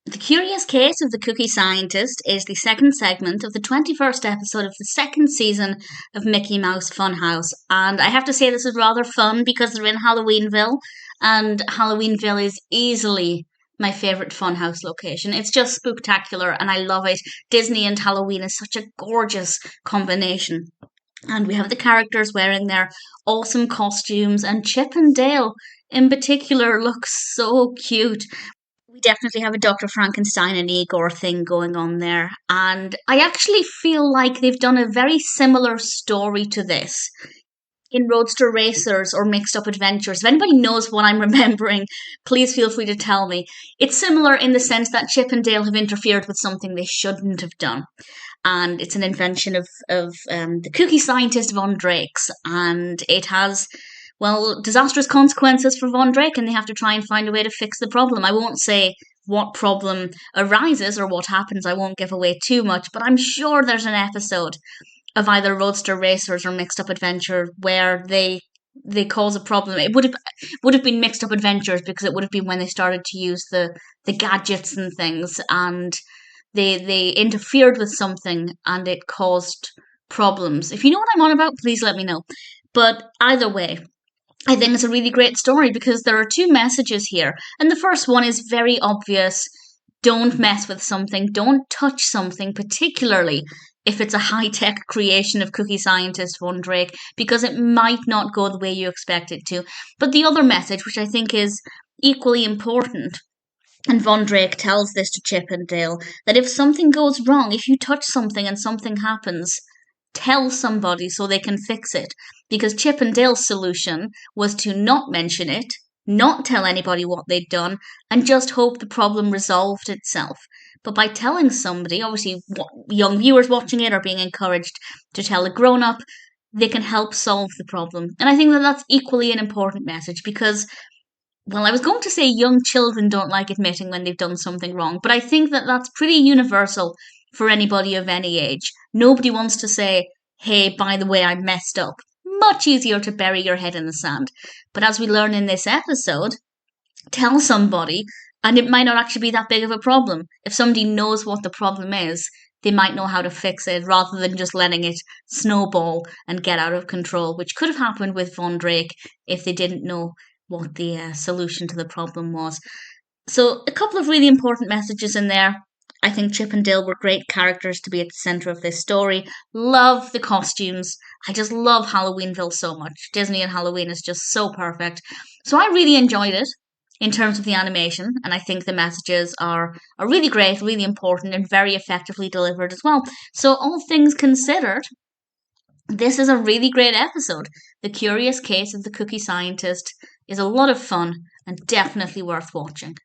The Curious Case of the Cookie Scientist is the second segment of the 21st episode of the second season of Mickey Mouse Funhouse. And I have to say, this is rather fun because they're in Halloweenville, and Halloweenville is easily my favourite Funhouse location. It's just spooktacular and I love it. Disney and Halloween is such a gorgeous combination. And we have the characters wearing their awesome costumes, and Chip and Dale in particular looks so cute. We definitely have a Dr. Frankenstein and Igor thing going on there. And I actually feel like they've done a very similar story to this in Roadster Racers or Mixed Up Adventures. If anybody knows what I'm remembering, please feel free to tell me. It's similar in the sense that Chip and Dale have interfered with something they shouldn't have done. And it's an invention of the Cookie Scientist Von Drake's. And it has, well, disastrous consequences for Von Drake, and they have to try and find a way to fix the problem. I won't say what problem arises or what happens. I won't give away too much, but I'm sure there's an episode of either Roadster Racers or Mixed Up Adventure where they cause a problem. It would have been Mixed Up Adventures because it would have been when they started to use the gadgets and things, and they interfered with something and it caused problems. If you know what I'm on about, please let me know. But either way, I think it's a really great story because there are two messages here. And the first one is very obvious. Don't mess with something. Don't touch something, particularly if it's a high-tech creation of Cookie Scientist Von Drake, because it might not go the way you expect it to. But the other message, which I think is equally important, and Von Drake tells this to Chip and Dale, that if something goes wrong, if you touch something and something happens, tell somebody so they can fix it. Because Chip and Dale's solution was to not mention it, not tell anybody what they'd done, and just hope the problem resolved itself. But by telling somebody, obviously young viewers watching it are being encouraged to tell a grown-up, they can help solve the problem. And I think that that's equally an important message because, well, I was going to say young children don't like admitting when they've done something wrong, but I think that that's pretty universal for anybody of any age. Nobody wants to say, hey, by the way, I messed up. Much easier to bury your head in the sand. But as we learn in this episode, tell somebody, and it might not actually be that big of a problem. If somebody knows what the problem is, they might know how to fix it rather than just letting it snowball and get out of control, which could have happened with Von Drake if they didn't know what the solution to the problem was. So a couple of really important messages in there. I think Chip and Dale were great characters to be at the centre of this story. Love the costumes. I just love Halloweenville so much. Disney and Halloween is just so perfect. So I really enjoyed it in terms of the animation, and I think the messages are really great, really important, and very effectively delivered as well. So all things considered, this is a really great episode. The Curious Case of the Cookie Scientist is a lot of fun and definitely worth watching.